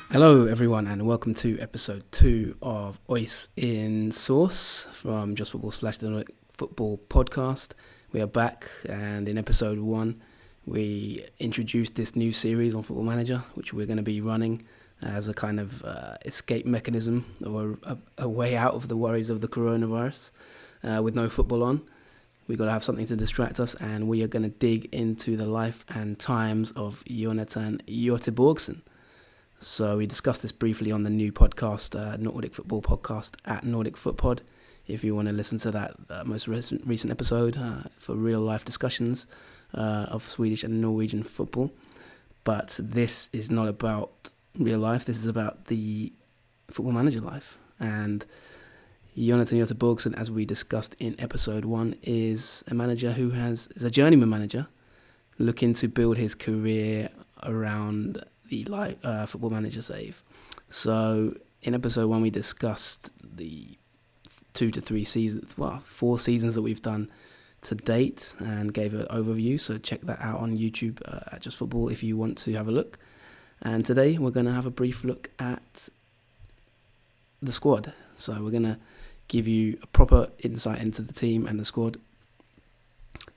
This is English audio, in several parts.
Hello everyone and welcome to episode 2 of OIS in Source from Just Football / the Nordic Football podcast. We are back, and in episode 1 we introduced this new series on Football Manager, which we're going to be running as a kind of escape mechanism or a way out of the worries of the coronavirus with no football on. We've got to have something to distract us, and we are going to dig into the life and times of Jonatan Goteborgsson. So we discussed this briefly on the new podcast, Nordic Football Podcast at Nordic Footpod. If you want to listen to that most recent episode for real life discussions of Swedish and Norwegian football. But this is not about real life. This is about the Football Manager life. And Jonatan Goteborgsson, as we discussed in episode 1, is a manager who is a journeyman manager looking to build his career around the Football Manager save. So in episode 1 we discussed the 4 seasons that we've done to date and gave an overview, so check that out on YouTube at Just Football if you want to have a look. And today we're going to have a brief look at the squad. So we're going to give you a proper insight into the team and the squad,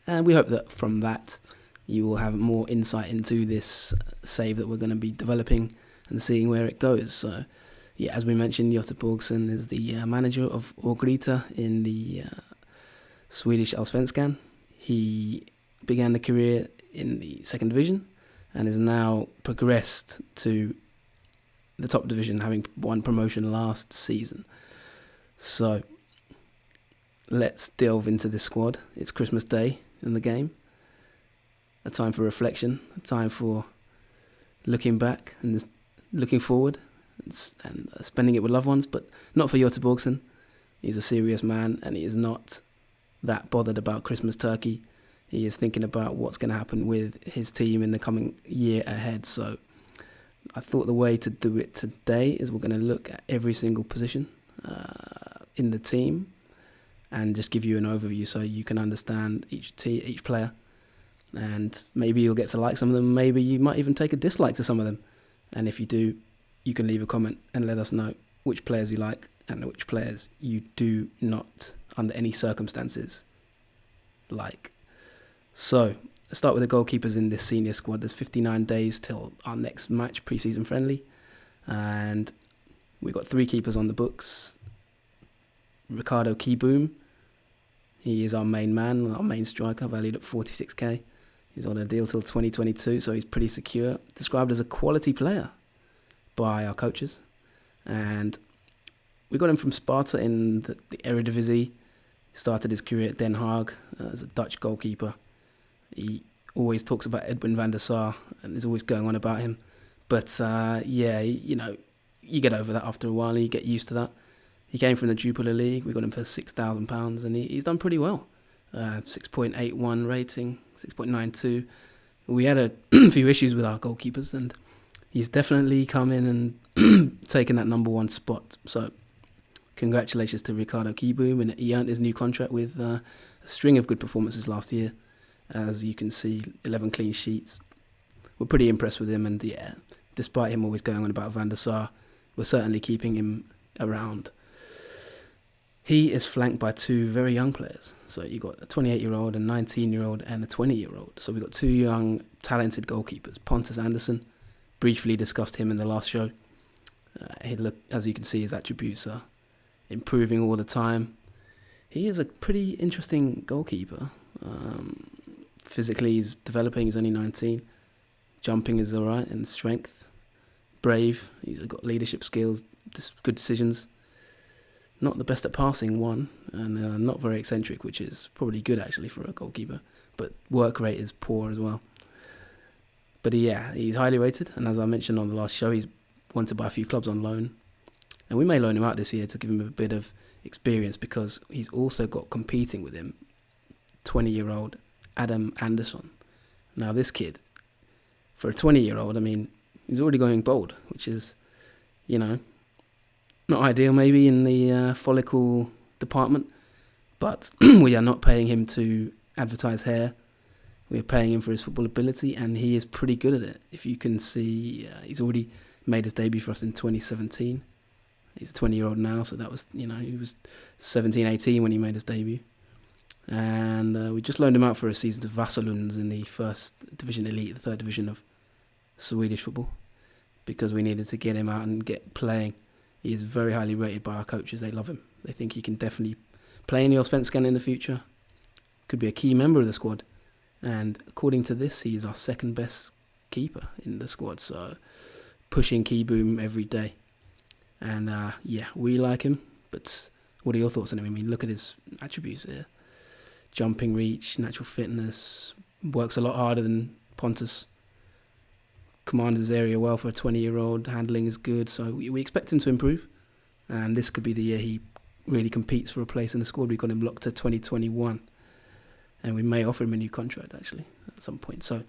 and we hope that from that you will have more insight into this save that we're going to be developing and seeing where it goes. So, yeah, as we mentioned, Goteborgsson is the manager of Orgrita in the Swedish Allsvenskan. He began the career in the second division and has now progressed to the top division, having won promotion last season. So, let's delve into this squad. It's Christmas Day in the game. A time for reflection, a time for looking back and looking forward and spending it with loved ones, but not for Goteborgsson. He's a serious man and he is not that bothered about Christmas turkey. He is thinking about what's going to happen with his team in the coming year ahead. So I thought the way to do it today is we're going to look at every single position in the team and just give you an overview so you can understand each player. And maybe you'll get to like some of them. Maybe you might even take a dislike to some of them. And if you do, you can leave a comment and let us know which players you like and which players you do not, under any circumstances, like. So, let's start with the goalkeepers in this senior squad. There's 59 days till our next match, pre-season friendly. And we've got 3 keepers on the books. Ricardo Keyboom. He is our main man, our main striker, valued at 46k. He's on a deal till 2022, so he's pretty secure. Described as a quality player by our coaches. And we got him from Sparta in the Eredivisie. He started his career at Den Haag as a Dutch goalkeeper. He always talks about Edwin van der Sar and is always going on about him. But you get over that after a while and you get used to that. He came from the Jupiler League. We got him for £6,000 and he's done pretty well. 6.81 rating, 6.92. We had a few issues with our goalkeepers and he's definitely come in and taken that number 1 spot. So congratulations to Ricardo Keyboom, and he earned his new contract with a string of good performances last year. As you can see, 11 clean sheets. We're pretty impressed with him, and yeah, despite him always going on about Van der Sar, we're certainly keeping him around. He is flanked by 2 very young players. So you've got a 28-year-old, a 19-year-old, and a 20-year-old. So we've got 2 young, talented goalkeepers. Pontus Andersson, briefly discussed him in the last show. As you can see, his attributes are improving all the time. He is a pretty interesting goalkeeper. Physically, he's developing. He's only 19. Jumping is all right, and strength. Brave. He's got leadership skills, good decisions. Not the best at passing, and not very eccentric, which is probably good actually for a goalkeeper. But work rate is poor as well. But yeah, he's highly rated, and as I mentioned on the last show, he's wanted by a few clubs on loan. And we may loan him out this year to give him a bit of experience, because he's also got competing with him 20-year-old Adam Andersson. Now this kid, for a 20-year-old, I mean, he's already going bold, which is, not ideal maybe in the follicle department, but we are not paying him to advertise hair. We're paying him for his football ability, and he is pretty good at it. If you can see, he's already made his debut for us in 2017. He's a 20-year-old now, so that was, he was 17, 18 when he made his debut. And we just loaned him out for a season to Vasalunds in the first division elite, the third division of Swedish football, because we needed to get him out and get playing. He is very highly rated by our coaches. They love him. They think he can definitely play in the Allsvenskan in the future. Could be a key member of the squad. And according to this, he is our second best keeper in the squad. So pushing Keyboom every day. And we like him. But what are your thoughts on him? I mean, look at his attributes here. Jumping reach, natural fitness, works a lot harder than Pontus. Commands his area well for a 20-year-old. Handling is good. So we expect him to improve. And this could be the year he really competes for a place in the squad. We've got him locked to 2021. And we may offer him a new contract, actually, at some point. So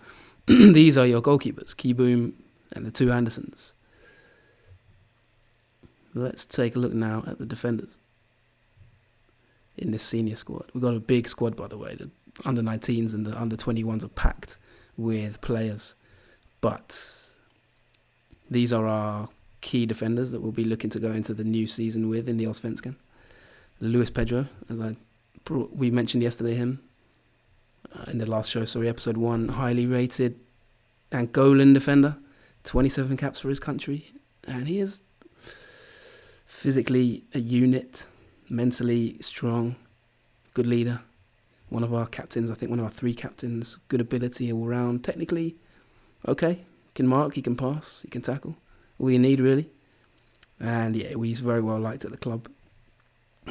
these are your goalkeepers, Keyboom and the two Andersons. Let's take a look now at the defenders in this senior squad. We've got a big squad, by the way. The under-19s and the under-21s are packed with players. But these are our key defenders that we'll be looking to go into the new season with in the Allsvenskan. Luis Pedro, we mentioned yesterday him in the last show, episode 1, highly rated Angolan defender, 27 caps for his country, and he is physically a unit, mentally strong, good leader, one of our captains, I think one of our 3 captains, good ability all round, technically okay, can mark, he can pass, he can tackle, all you need really, and he's very well liked at the club.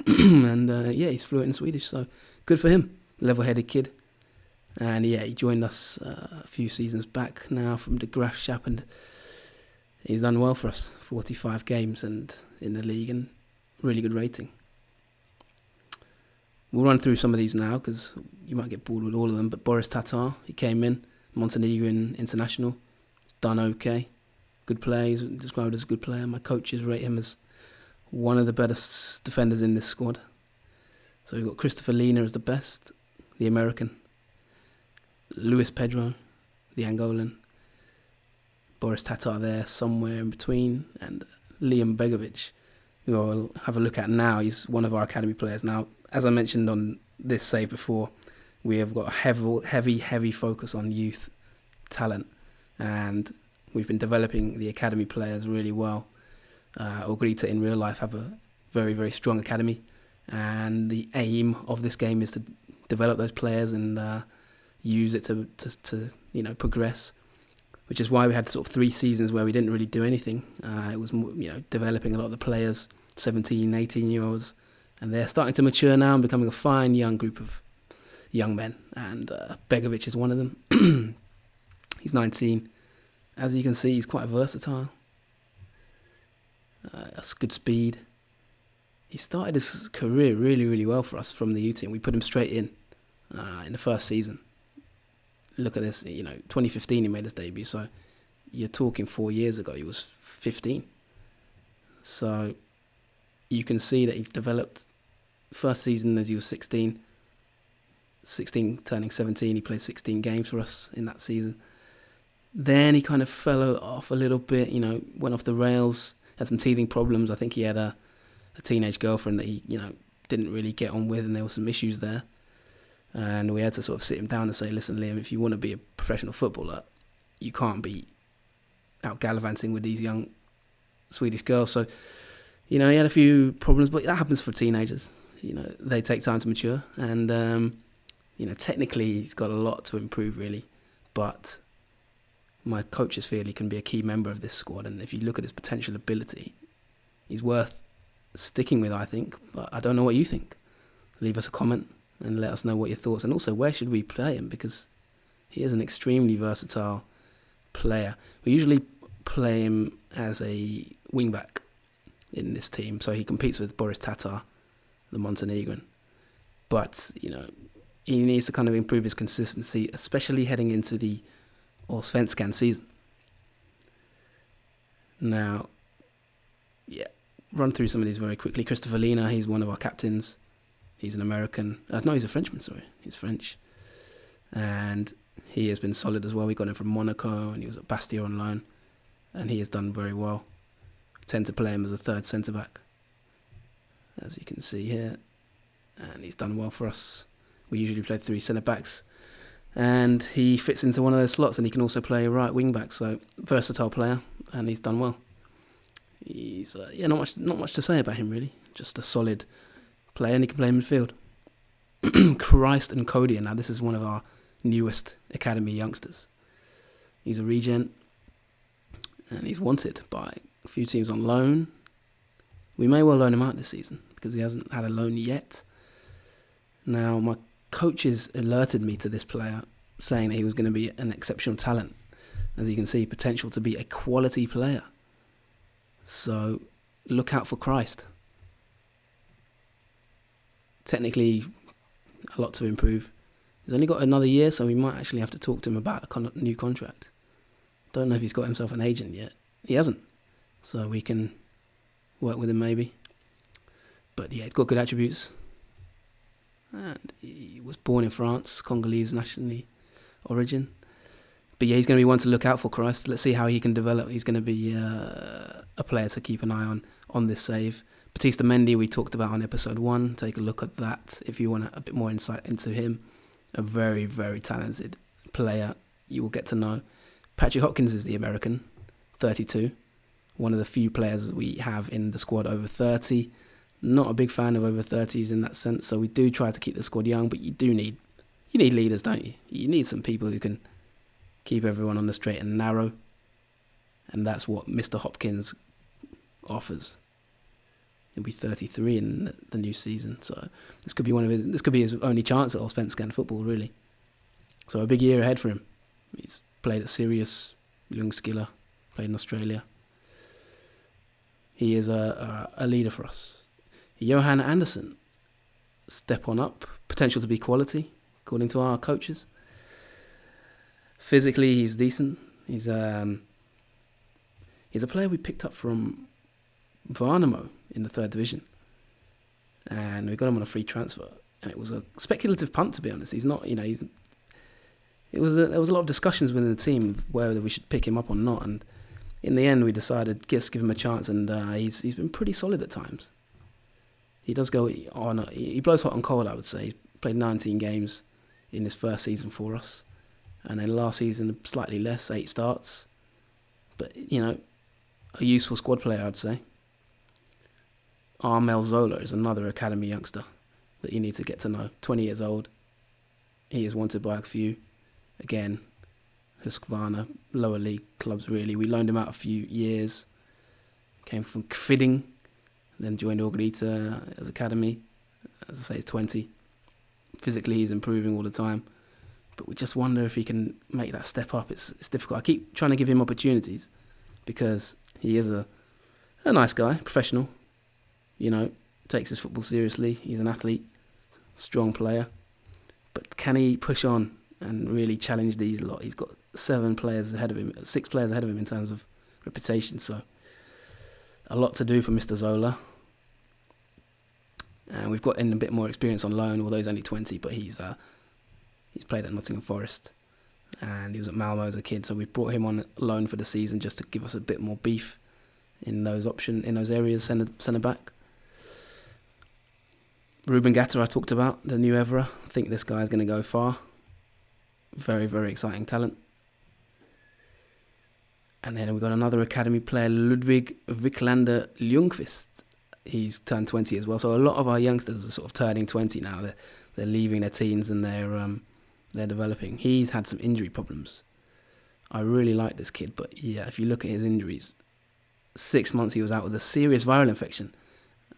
And he's fluent in Swedish, so good for him, level-headed kid. And he joined us a few seasons back now from the Graafschap, and he's done well for us. 45 games and in the league, and really good rating. We'll run through some of these now because you might get bored with all of them. But Boris Tatar, he came in, Montenegrin international, done okay, good player. He's described as a good player. My coaches rate him as one of the best defenders in this squad. So we've got Christopher Lina as the best, the American. Luis Pedro, the Angolan. Boris Tatar there, somewhere in between. And Liam Begovic, who I'll have a look at now. He's one of our academy players. Now, as I mentioned on this save before, we have got a heavy focus on youth talent. And we've been developing the academy players really well. Ogrita in real life have a very, very strong academy. And the aim of this game is to develop those players and use it to progress, which is why we had sort of 3 seasons where we didn't really do anything. It was developing a lot of the players, 17, 18-year-olds, and they're starting to mature now and becoming a fine young group of young men, and Begovic is one of them. He's 19. As you can see, he's quite versatile. That's good speed. He started his career really, really well for us from the U team. We put him straight in the first season. Look at this, 2015 he made his debut, so you're talking 4 years ago, he was 15. So you can see that he's developed. First season as he was 16 turning 17, he played 16 games for us in that season. Then he kind of fell off a little bit, went off the rails, had some teething problems. I think he had a teenage girlfriend that he, didn't really get on with, and there were some issues there. And we had to sort of sit him down and say, listen, Liam, if you want to be a professional footballer, you can't be out gallivanting with these young Swedish girls. So, he had a few problems, but that happens for teenagers. They take time to mature. And, technically he's got a lot to improve, really. But my coaches feel he can be a key member of this squad. And if you look at his potential ability, he's worth sticking with, I think. But I don't know what you think. Leave us a comment and let us know what your thoughts, and also where should we play him, because he is an extremely versatile player. We usually play him as a wing-back in this team, so he competes with Boris Tatar, the Montenegrin. But, he needs to kind of improve his consistency, especially heading into the Allsvenskan season. Now, run through some of these very quickly. Christopher Lina, he's one of our captains. He's an American. No, he's a Frenchman, sorry. He's French. And he has been solid as well. We got him from Monaco, and he was at Bastia on loan. and he has done very well. We tend to play him as a third centre-back, as you can see here, and he's done well for us. We usually play 3 centre-backs, and he fits into one of those slots, and he can also play right wing-back, so versatile player, and he's done well. He's not much to say about him really, just a solid player, and he can play midfield. Christ and Cody, now this is one of our newest academy youngsters. He's a regen, and he's wanted by a few teams on loan. We may well loan him out this season because he hasn't had a loan yet. Now, my coaches alerted me to this player, saying that he was going to be an exceptional talent. As you can see, potential to be a quality player. So, look out for Christ. Technically, a lot to improve. He's only got another year, so we might actually have to talk to him about a new contract. Don't know if he's got himself an agent yet. He hasn't. So we can work with him maybe. But yeah, he's got good attributes. And he was born in France, Congolese nationally origin. But yeah, he's going to be one to look out for, Christ. Let's see how he can develop. He's going to be a player to keep an eye on this save. Batista Mendy, we talked about on episode 1. Take a look at that if you want a bit more insight into him. A very, very talented player you will get to know. Patrick Hopkins is the American, 32. One of the few players we have in the squad over 30. Not a big fan of over 30s in that sense, so we do try to keep the squad young, but you need leaders, don't you? You need some people who can keep everyone on the straight and narrow, and that's what Mr. Hopkins offers. He'll be 33 in the new season, so this could be his only chance at Allsvenskan football, really. So a big year ahead for him. He's played at Sirius, Ljungskile, played in Australia. He is a leader for us. Johan Andersen, step on up, potential to be quality, according to our coaches. Physically, he's decent. He's a player we picked up from Värnamo in the 3rd division, and we got him on a free transfer. And it was a speculative punt, to be honest. He's not, there was a lot of discussions within the team whether we should pick him up or not. And in the end, we decided just give him a chance, and he's been pretty solid at times. He does go on. He blows hot and cold, I would say. He played 19 games in his first season for us, and then last season slightly less, 8 starts. But a useful squad player, I'd say. Armel Zola is another academy youngster that you need to get to know. 20 years old. He is wanted by a few. Again, Husqvarna, lower league clubs really. We loaned him out a few years. Came from Kviding, then joined Orgrita as academy. As I say, he's 20. Physically, he's improving all the time. But we just wonder if he can make that step up. It's difficult. I keep trying to give him opportunities because he is a nice guy, professional. Takes his football seriously. He's an athlete, strong player. But can he push on and really challenge these lot? He's got 6 players ahead of him in terms of reputation. So a lot to do for Mr. Zola. And we've got in a bit more experience on loan, although he's only 20, but he's played at Nottingham Forest and he was at Malmo as a kid. So we've brought him on loan for the season just to give us a bit more beef in those areas, centre back. Ruben Gatter I talked about, the new Evra. I think this guy is going to go far. Very, very exciting talent. And then we've got another academy player, Ludwig Wiklander Ljungqvist. He's turned 20 as well. So a lot of our youngsters are sort of turning 20 now. They're leaving their teens and they're developing. He's had some injury problems. I really like this kid, but yeah, if you look at his injuries, 6 months he was out with a serious viral infection.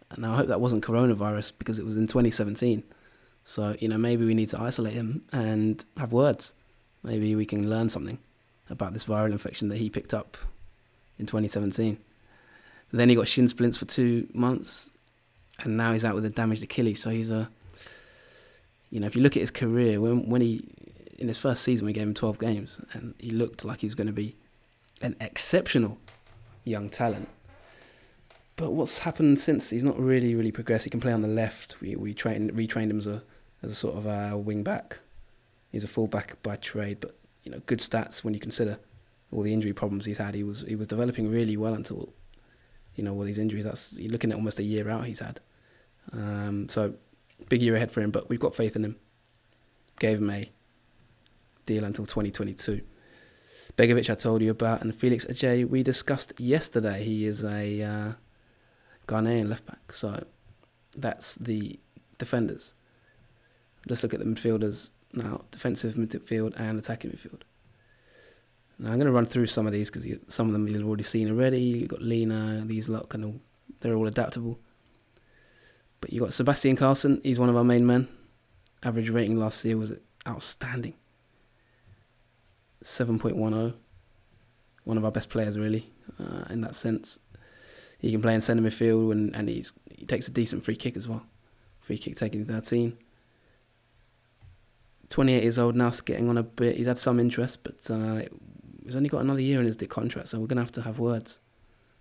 And I hope that wasn't coronavirus because it was in 2017. So, maybe we need to isolate him and have words. Maybe we can learn something about this viral infection that he picked up in 2017. Then he got shin splints for 2 months, and now he's out with a damaged Achilles. So he's if you look at his career, when he, in his first season, we gave him 12 games, and he looked like he was going to be an exceptional young talent. But what's happened since? He's not really progressed. He can play on the left. We retrained him as a sort of wing back. He's a full back by trade, but good stats when you consider all the injury problems he's had. He was developing really well until, all these injuries. That's, you're looking at almost a year out he's had. So big year ahead for him, but we've got faith in him. Gave him a deal until 2022. Begovic I told you about, and Felix Ajay we discussed yesterday. He is a Ghanaian left back. So that's the defenders. Let's look at the midfielders now. Defensive midfield and attacking midfield. Now I'm going to run through some of these because some of them you've already seen already. You've got Lena, these lot, they're all adaptable. But you've got Sebastian Carlsen. He's one of our main men. Average rating last year was outstanding. 7.10. One of our best players, really, in that sense. He can play in centre midfield and he takes a decent free kick as well. Free kick taking 13. 28 years old now, getting on a bit. He's had some interest, but he's only got another year in his contract, so we're going to have words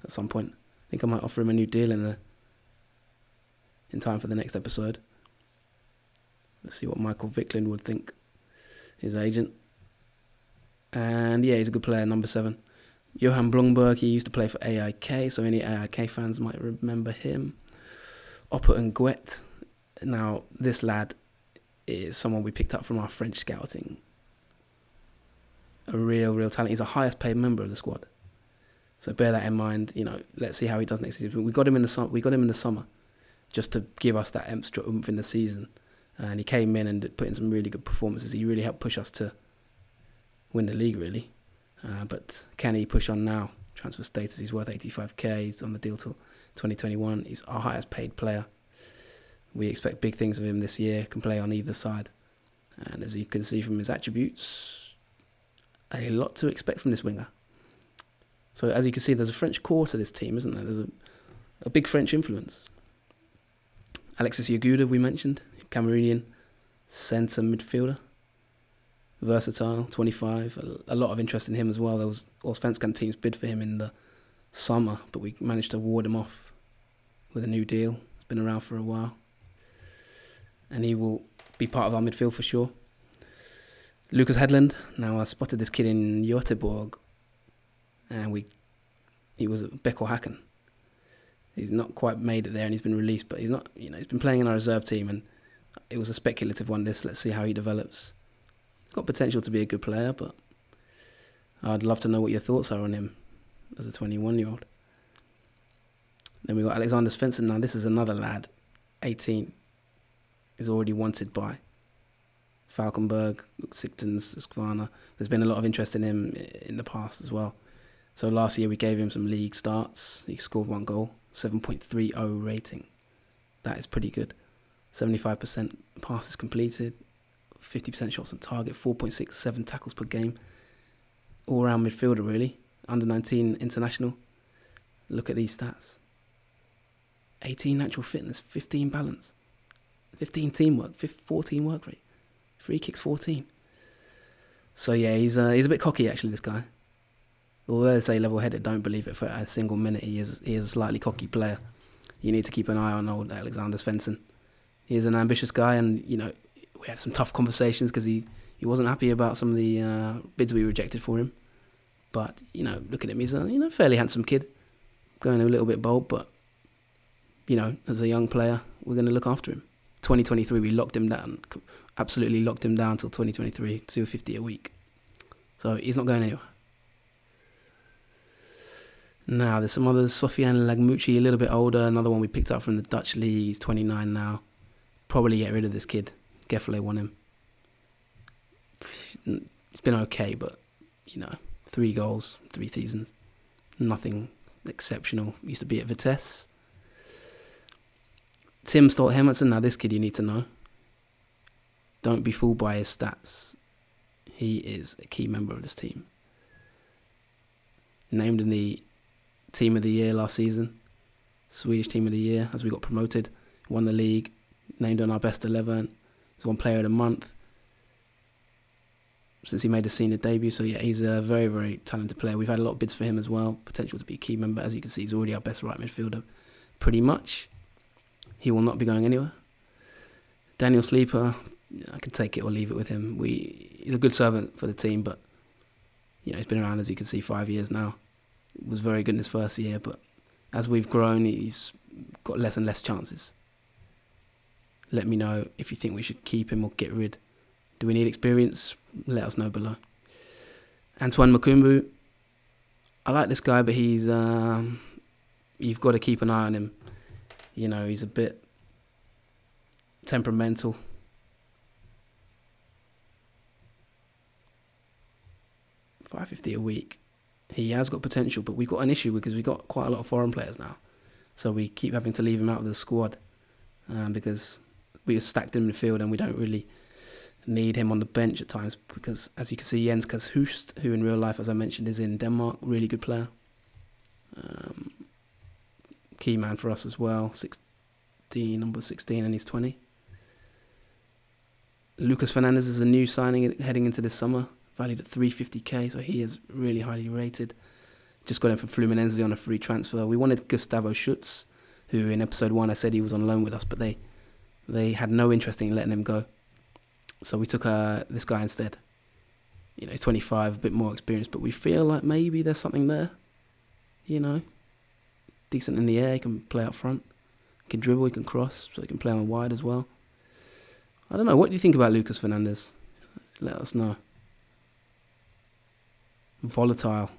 at some point. I think I might offer him a new deal in time for the next episode. Let's see what Michael Vickland would think, his agent. And yeah, he's a good player, number 7. Johan Blomberg, he used to play for AIK, so any AIK fans might remember him. Oppert and Guet. Now, this lad is someone we picked up from our French scouting. A real talent. He's the highest paid member of the squad. So bear that in mind. Let's see how he does next season. We got him in the summer, just to give us that extra oomph in the season. And he came in and put in some really good performances. He really helped push us to win the league, really. But can he push on now? Transfer status, he's worth 85k. He's on the deal till 2021. He's our highest paid player. We expect big things of him this year. Can play on either side. And as you can see from his attributes, a lot to expect from this winger. So as you can see, there's a French core to this team, isn't there? There's a big French influence. Alexis Yaguda, we mentioned. Cameroonian centre midfielder. Versatile, 25. A lot of interest in him as well. There was Allsvenskan teams bid for him in the summer, but we managed to ward him off with a new deal. He's been around for a while. And he will be part of our midfield for sure. Lucas Headland. Now I spotted this kid in Göteborg, and he was at Becker Hacken. He's not quite made it there, and he's been released, but he's not. He's been playing in our reserve team, and it was a speculative one. Let's see how he develops. Got potential to be a good player, but I'd love to know what your thoughts are on him as a 21-year-old. Then we got Alexander Svensson. Now this is another lad, 18. Is already wanted by Falkenberg, Sigtons, Skvarna. There's been a lot of interest in him in the past as well. So last year we gave him some league starts. He scored 1 goal, 7.30 rating. That is pretty good. 75% passes completed, 50% shots on target, 4.67 tackles per game. All-round midfielder, really. Under 19 international. Look at these stats. 18 natural fitness, 15 balance, 15 teamwork, 14 work rate, free kicks 14. So yeah, he's a bit cocky actually, this guy. Although they say level-headed, don't believe it for a single minute. He is a slightly cocky player. You need to keep an eye on old Alexander Svensson. He is an ambitious guy, and we had some tough conversations because he wasn't happy about some of the bids we rejected for him. But look at him, he's a fairly handsome kid, going a little bit bold, but as a young player, we're going to look after him. 2023, we locked him down, absolutely locked him down till 2023, 250 a week. So he's not going anywhere. Now, there's some others. Sofiane Lagmucci, a little bit older, another one we picked up from the Dutch league. He's 29 now. Probably get rid of this kid. Gefle won him. It's been okay, but 3 goals, 3 seasons. Nothing exceptional. Used to be at Vitesse. Tim Stolt-Hermansen, now this kid you need to know. Don't be fooled by his stats. He is a key member of this team. Named in the Team of the Year last season. Swedish Team of the Year as we got promoted. Won the league. Named on our best 11. He's won Player of the Month since he made his senior debut. So yeah, he's a very, very talented player. We've had a lot of bids for him as well. Potential to be a key member. As you can see, he's already our best right midfielder. Pretty much. He will not be going anywhere. Daniel Sleeper, I can take it or leave it with him. He's a good servant for the team, but He's been around, as you can see, 5 years now. Was very good in his first year, but as we've grown, he's got less and less chances. Let me know if you think we should keep him or get rid. Do we need experience? Let us know below. Antoine Makumbu. I like this guy, but he's you've got to keep an eye on him. He's a bit temperamental. $550 a week. He has got potential, but we've got an issue because we've got quite a lot of foreign players now. So we keep having to leave him out of the squad because we stacked him in the field and we don't really need him on the bench at times because, as you can see, Jens Kashust, who in real life, as I mentioned, is in Denmark, really good player. Key man for us as well, number 16, and he's 20. Lucas Fernandez is a new signing heading into this summer, valued at $350k, so he is really highly rated. Just got him from Fluminense on a free transfer. We wanted Gustavo Schutz, who in episode 1 I said he was on loan with us, but they had no interest in letting him go. So we took this guy instead. He's 25, a bit more experienced, but we feel like maybe there's something there. Decent in the air, he can play up front. He can dribble, he can cross, so he can play on wide as well. I don't know, what do you think about Lucas Fernandez? Let us know. Volatile.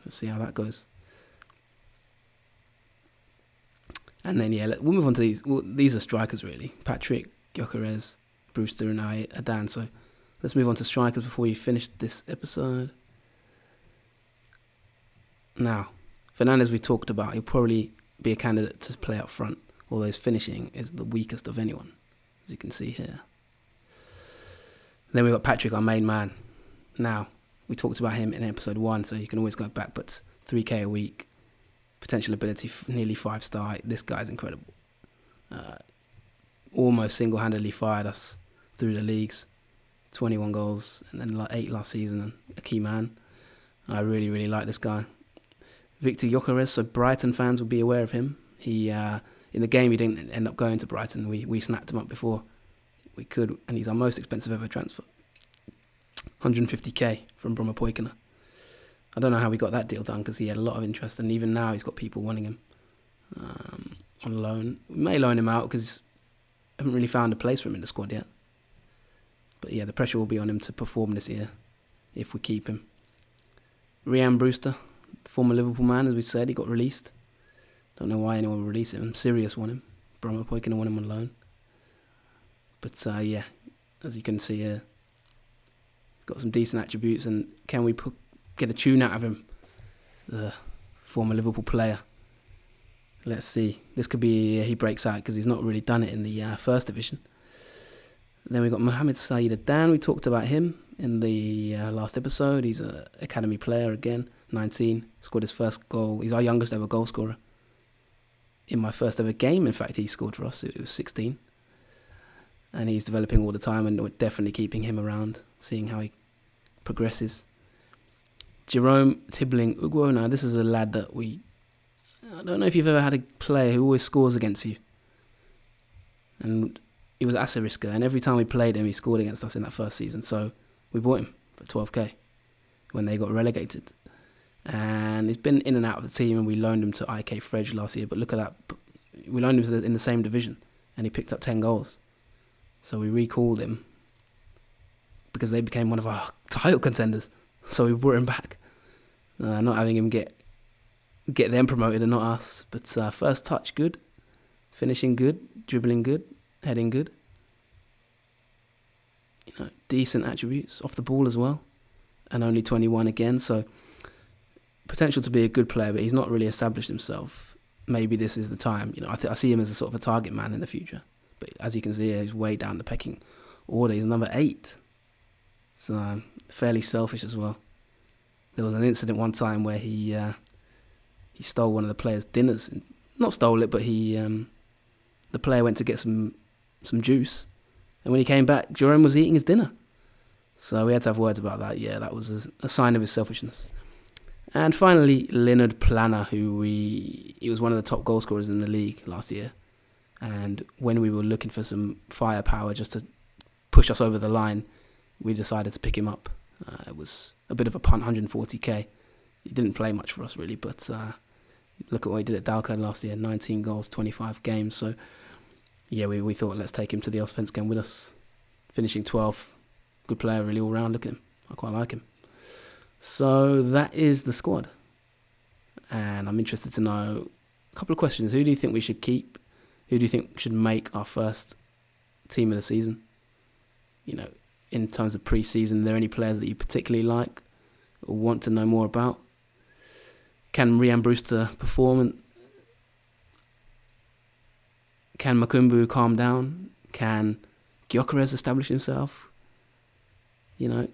Let's see how that goes. And then, we'll move on to these. Well, these are strikers, really. Patrick, Gyökeres, Brewster, and Adan. So let's move on to strikers before we finish this episode. Now, Fernandez we talked about. He'll probably be a candidate to play up front, although his finishing is the weakest of anyone, as you can see here. Then we've got Patrick, our main man. Now, we talked about him in episode 1, so you can always go back, but 3k a week, potential ability, nearly 5-star. This guy's incredible. Almost single-handedly fired us through the leagues. 21 goals, and then 8 last season, and a key man. I really, really like this guy. Victor Gyökeres, so Brighton fans will be aware of him. He in the game, he didn't end up going to Brighton. We snapped him up before we could, and he's our most expensive ever transfer. 150k from Bromma Poikina. I don't know how we got that deal done because he had a lot of interest, and even now he's got people wanting him on loan. We may loan him out because we haven't really found a place for him in the squad yet. But the pressure will be on him to perform this year if we keep him. Ryan Brewster, former Liverpool man, as we said, he got released. Don't know why anyone would release him. Sirius won him. Bromma Poikina won him on loan. But as you can see here, he's got some decent attributes, and can we get a tune out of him? The former Liverpool player. Let's see. This could be he breaks out because he's not really done it in the first division. Then we've got Mohamed Saeed Adan. We talked about him in the last episode. He's an academy player again, 19. Scored his first goal. He's our youngest ever goal scorer. In my first ever game, in fact, he scored for us. It was 16. And he's developing all the time, and we're definitely keeping him around, seeing how he progresses. Jerome Tibbling Ugwo. Now, this is a lad that I don't know if you've ever had a player who always scores against you. And he was Asariska, and every time we played him, he scored against us in that first season. So we bought him for 12k when they got relegated. And he's been in and out of the team, and we loaned him to IK Fredge last year. But look at that. We loaned him in the same division, and he picked up 10 goals. So we recalled him because they became one of our title contenders. So we brought him back. Not having him get them promoted and not us. But first touch, good. Finishing, good. Dribbling, good. Heading, good. Decent attributes. Off the ball as well. And only 21 again. So potential to be a good player, but he's not really established himself. Maybe this is the time. I see him as a sort of a target man in the future. But as you can see, he's way down the pecking order. He's number 8. So fairly selfish as well. There was an incident one time where he stole one of the players' dinners. Not stole it, but the player went to get some juice. And when he came back, Jerome was eating his dinner. So we had to have words about that. Yeah, that was a sign of his selfishness. And finally, Leonard Plana, he was one of the top goal scorers in the league last year. And when we were looking for some firepower just to push us over the line, we decided to pick him up. It was a bit of a punt, 140k. He didn't play much for us really, but look at what he did at Dalkurd last year, 19 goals, 25 games. So yeah, we thought let's take him to the Allsvenskan with us. Finishing 12th, good player really all round. Look at him, I quite like him. So that is the squad, and I'm interested to know a couple of questions. Who do you think we should keep? Who do you think should make our first team of the season? You know, in terms of pre-season, are there any players that you particularly like or want to know more about? Can Rian Brewster perform? Can Makumbu calm down? Can Gyökeres establish himself? You know,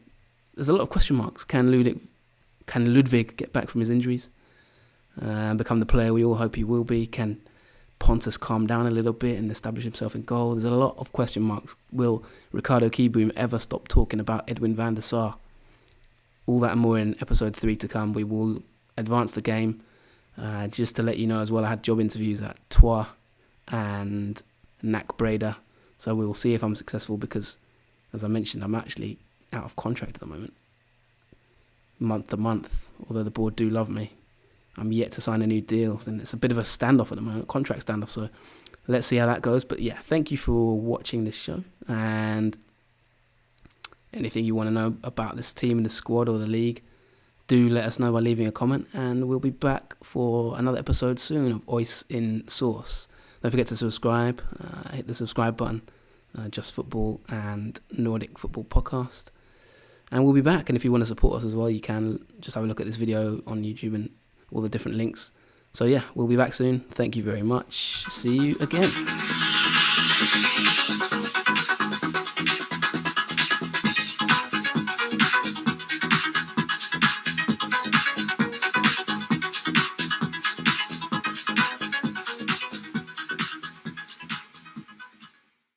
there's a lot of question marks. Can Ludwig get back from his injuries and become the player we all hope he will be? Can Pontus calm down a little bit and establish himself in goal? There's a lot of question marks. Will Ricardo Kieboom ever stop talking about Edwin van der Sar? All that and more in episode 3 to come. We will advance the game. Just to let you know as well, I had job interviews at Troyes and NAC Breda. So we will see if I'm successful because, as I mentioned, I'm actually out of contract at the moment. Month to month. Although the board do love me, I'm yet to sign a new deal. And it's a bit of a standoff at the moment, contract standoff. So let's see how that goes. But yeah, thank you for watching this show. And anything you want to know about this team and the squad or the league, do let us know by leaving a comment. And we'll be back for another episode soon of OIS in Source. Don't forget to subscribe. Hit the subscribe button. Just Football and Nordic Football Podcast. And we'll be back. And if you want to support us as well, you can just have a look at this video on YouTube and all the different links. So yeah, we'll be back soon. Thank you very much. See you again.